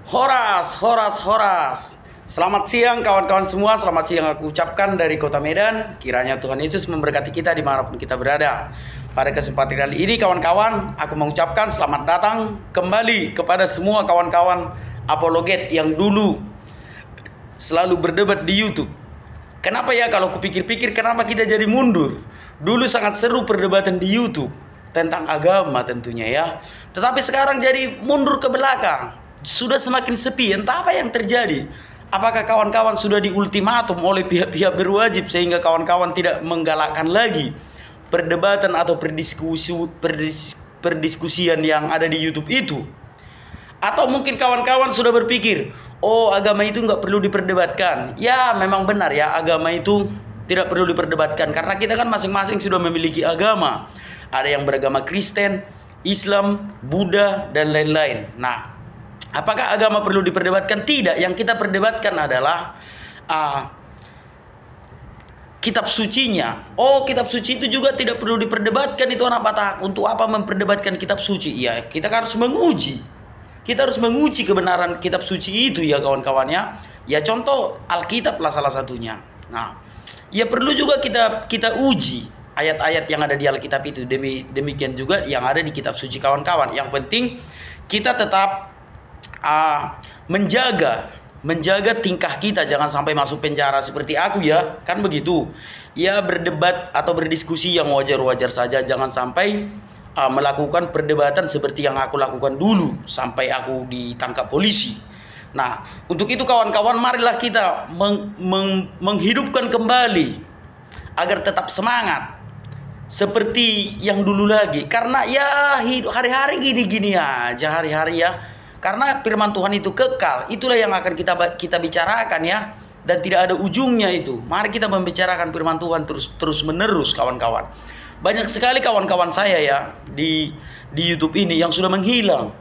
Horas, horas, horas. Selamat siang kawan-kawan semua. Selamat siang aku ucapkan dari kota Medan. Kiranya Tuhan Yesus memberkati kita dimanapun kita berada. Pada kesempatan kali ini kawan-kawan, aku mengucapkan selamat datang kembali kepada semua kawan-kawan apologet yang dulu selalu berdebat di YouTube. Kenapa ya, kalau kupikir-pikir kenapa kita jadi mundur? Dulu sangat seru perdebatan di YouTube tentang agama tentunya ya. Tetapi sekarang jadi mundur ke belakang. Sudah semakin sepi, entah apa yang terjadi. Apakah kawan-kawan sudah diultimatum oleh pihak-pihak berwajib sehingga kawan-kawan tidak menggalakkan lagi perdebatan atau perdiskusian yang ada di YouTube itu? Atau mungkin kawan-kawan sudah berpikir, oh agama itu nggak perlu diperdebatkan. Ya memang benar ya, agama itu tidak perlu diperdebatkan karena kita kan masing-masing sudah memiliki agama. Ada yang beragama Kristen, Islam, Buddha, dan lain-lain. Nah, apakah agama perlu diperdebatkan? Tidak. Yang kita perdebatkan adalah kitab sucinya. Oh, kitab suci itu juga tidak perlu diperdebatkan. Itu anak Batak. Untuk apa memperdebatkan kitab suci? Ya, kita harus menguji. Kita harus menguji kebenaran kitab suci itu ya kawan-kawannya. Ya contoh Alkitab lah salah satunya. Nah, ya perlu juga kita uji ayat-ayat yang ada di Alkitab itu. Demikian juga yang ada di kitab suci kawan-kawan. Yang penting kita tetap menjaga tingkah kita, jangan sampai masuk penjara seperti aku ya, kan begitu ya. Berdebat atau berdiskusi yang wajar-wajar saja, jangan sampai melakukan perdebatan seperti yang aku lakukan dulu sampai aku ditangkap polisi. Nah, untuk itu kawan-kawan, marilah kita menghidupkan kembali agar tetap semangat seperti yang dulu lagi, karena ya hidup hari-hari gini-gini aja hari-hari ya. Karena firman Tuhan itu kekal. Itulah yang akan kita bicarakan ya. Dan tidak ada ujungnya itu. Mari kita membicarakan firman Tuhan terus menerus kawan-kawan. Banyak sekali kawan-kawan saya ya di YouTube ini yang sudah menghilang.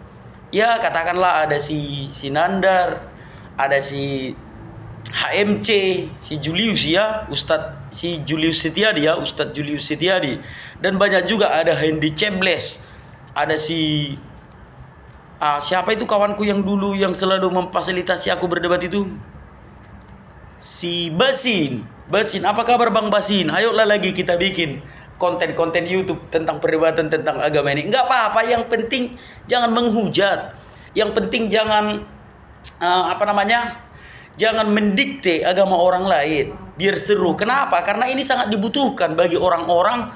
Ya katakanlah ada si Nandar, ada si HMC, si Julius ya, Ustadz si Julius Setiadi ya, Ustadz Julius Setiadi. Dan banyak juga ada Hendy Cebles, ada si siapa itu kawanku yang dulu yang selalu memfasilitasi aku berdebat itu? Si Basin. Basin, apa kabar Bang Basin? Ayolah lagi kita bikin konten-konten YouTube tentang perdebatan tentang agama ini. Enggak apa-apa, yang penting jangan menghujat. Yang penting jangan jangan mendikte agama orang lain biar seru. Kenapa? Karena ini sangat dibutuhkan bagi orang-orang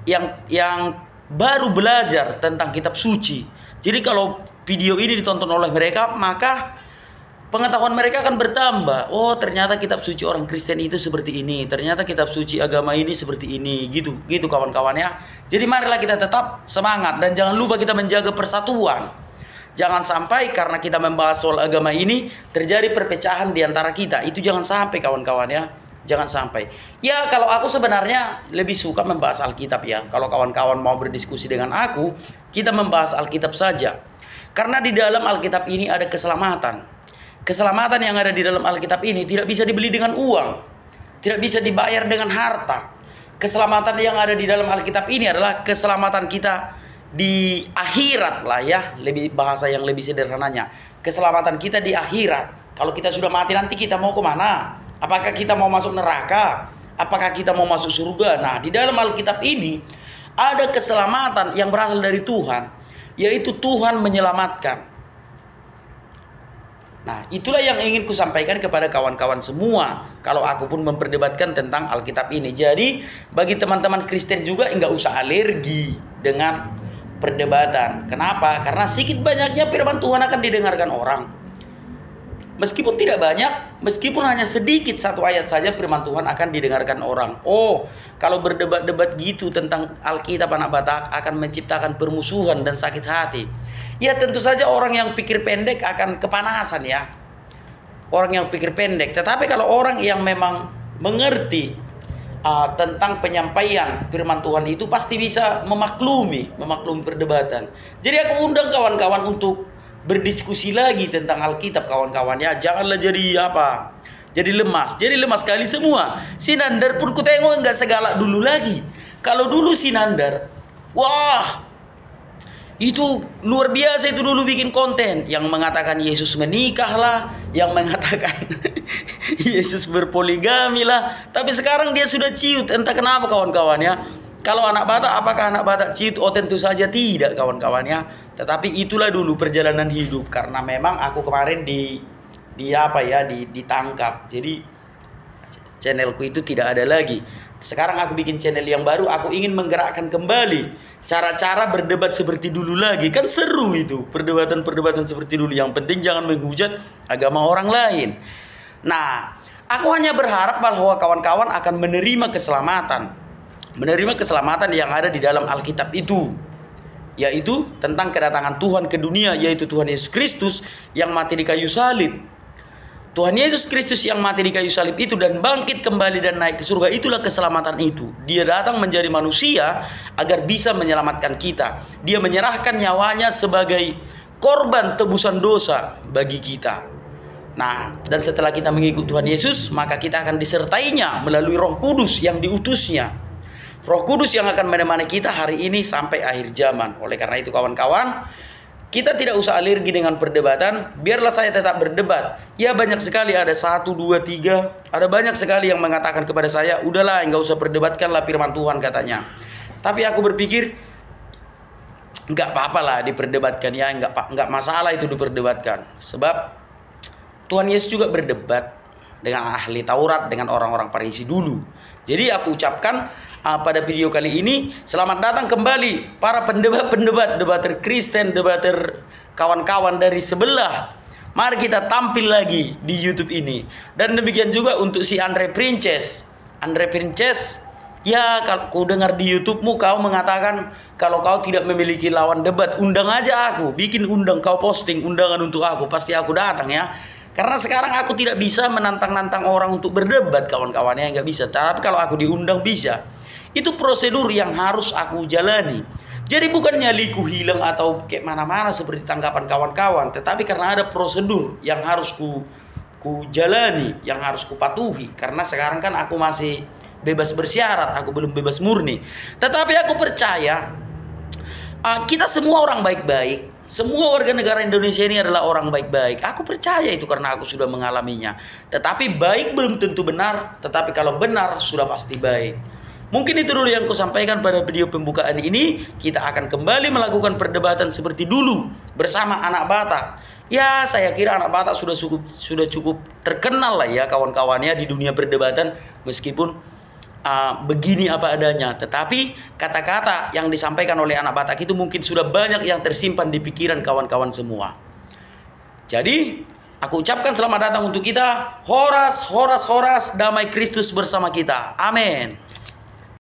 yang baru belajar tentang kitab suci. Jadi kalau video ini ditonton oleh mereka, maka pengetahuan mereka akan bertambah. Oh, ternyata kitab suci orang Kristen itu seperti ini. Ternyata kitab suci agama ini seperti ini. Gitu kawan-kawan ya. Jadi marilah kita tetap semangat dan jangan lupa kita menjaga persatuan. Jangan sampai karena kita membahas soal agama ini terjadi perpecahan di antara kita. Itu jangan sampai kawan-kawan ya. Jangan sampai. Ya kalau aku sebenarnya lebih suka membahas Alkitab ya. Kalau kawan-kawan mau berdiskusi dengan aku, kita membahas Alkitab saja. Karena di dalam Alkitab ini ada keselamatan. Keselamatan yang ada di dalam Alkitab ini tidak bisa dibeli dengan uang. Tidak bisa dibayar dengan harta. Keselamatan yang ada di dalam Alkitab ini adalah keselamatan kita di akhirat lah ya. Bahasa yang lebih sederhananya. Keselamatan kita di akhirat. Kalau kita sudah mati nanti kita mau kemana? Apakah kita mau masuk neraka? Apakah kita mau masuk surga? Nah, di dalam Alkitab ini ada keselamatan yang berasal dari Tuhan, yaitu Tuhan menyelamatkan. Nah, itulah yang ingin ku sampaikan kepada kawan-kawan semua. Kalau aku pun memperdebatkan tentang Alkitab ini. Jadi, bagi teman-teman Kristen juga enggak usah alergi dengan perdebatan. Kenapa? Karena sedikit banyaknya firman Tuhan akan didengarkan orang. Meskipun tidak banyak, meskipun hanya sedikit satu ayat saja firman Tuhan akan didengarkan orang. Oh, kalau berdebat-debat gitu tentang Alkitab anak Batak akan menciptakan permusuhan dan sakit hati. Ya tentu saja orang yang pikir pendek akan kepanasan ya. Orang yang pikir pendek. Tetapi kalau orang yang memang mengerti tentang penyampaian firman Tuhan itu pasti bisa memaklumi perdebatan. Jadi aku undang kawan-kawan untuk berdiskusi lagi tentang Alkitab kawan-kawan ya. Janganlah jadi lemas kali semua. Si Nandar pun ku tengok enggak segalak dulu lagi. Kalau dulu si Nandar, wah Itu luar biasa itu dulu bikin konten yang mengatakan Yesus menikah lah, yang mengatakan Yesus berpoligami lah. Tapi sekarang dia sudah ciut, entah kenapa kawan-kawan ya. Kalau anak Batak, apakah anak Batak ciut? Oh tentu saja tidak kawan-kawan ya. Tetapi itulah dulu perjalanan hidup, karena memang aku kemarin ditangkap. Jadi channelku itu tidak ada lagi. Sekarang aku bikin channel yang baru, aku ingin menggerakkan kembali cara-cara berdebat seperti dulu lagi. Kan seru itu, perdebatan-perdebatan seperti dulu. Yang penting jangan menghujat agama orang lain. Nah, aku hanya berharap bahwa kawan-kawan akan menerima keselamatan. Menerima keselamatan yang ada di dalam Alkitab itu, yaitu tentang kedatangan Tuhan ke dunia, yaitu Tuhan Yesus Kristus yang mati di kayu salib. Tuhan Yesus Kristus yang mati di kayu salib itu dan bangkit kembali dan naik ke surga, itulah keselamatan itu. Dia datang menjadi manusia agar bisa menyelamatkan kita. Dia menyerahkan nyawanya sebagai korban tebusan dosa bagi kita. Nah, dan setelah kita mengikut Tuhan Yesus, maka kita akan disertainya melalui Roh Kudus yang diutusnya. Roh Kudus yang akan menemani kita hari ini sampai akhir zaman. Oleh karena itu kawan-kawan, kita tidak usah alergi dengan perdebatan. Biarlah saya tetap berdebat. Ya banyak sekali, ada 1, 2, 3. Ada banyak sekali yang mengatakan kepada saya, udahlah enggak usah perdebatkanlah firman Tuhan katanya. Tapi aku berpikir, enggak apa-apa lah diperdebatkan ya. Enggak masalah itu diperdebatkan. Sebab Tuhan Yesus juga berdebat dengan ahli Taurat, dengan orang-orang Farisi dulu. Jadi aku ucapkan pada video kali ini, selamat datang kembali para pendebat-pendebat, debater Kristen, debater kawan-kawan dari sebelah. Mari kita tampil lagi di YouTube ini. Dan demikian juga untuk si Andre Princes. Andre Princes, ya kalau kau dengar di YouTube-mu kau mengatakan kalau kau tidak memiliki lawan debat, undang aja aku, bikin undang, kau posting undangan untuk aku, pasti aku datang ya. Karena sekarang aku tidak bisa menantang-nantang orang untuk berdebat kawan-kawannya, nggak bisa. Tapi kalau aku diundang bisa. Itu prosedur yang harus aku jalani. Jadi bukannya liku hilang atau kayak mana-mana seperti tanggapan kawan-kawan, tetapi karena ada prosedur yang harus ku jalani, yang harus ku patuhi. Karena sekarang kan aku masih bebas bersyarat, aku belum bebas murni. Tetapi aku percaya kita semua orang baik-baik. Semua warga negara Indonesia ini adalah orang baik-baik. Aku percaya itu karena aku sudah mengalaminya. Tetapi baik belum tentu benar, tetapi kalau benar sudah pasti baik. Mungkin itu dulu yang aku sampaikan pada video pembukaan ini. Kita akan kembali melakukan perdebatan seperti dulu bersama anak Batak. Ya, saya kira anak Batak sudah cukup terkenal lah ya kawan-kawannya di dunia perdebatan, meskipun begini apa adanya. Tetapi kata-kata yang disampaikan oleh anak Batak itu mungkin sudah banyak yang tersimpan di pikiran kawan-kawan semua. Jadi aku ucapkan selamat datang untuk kita. Horas, horas, horas, damai Kristus bersama kita. Amin.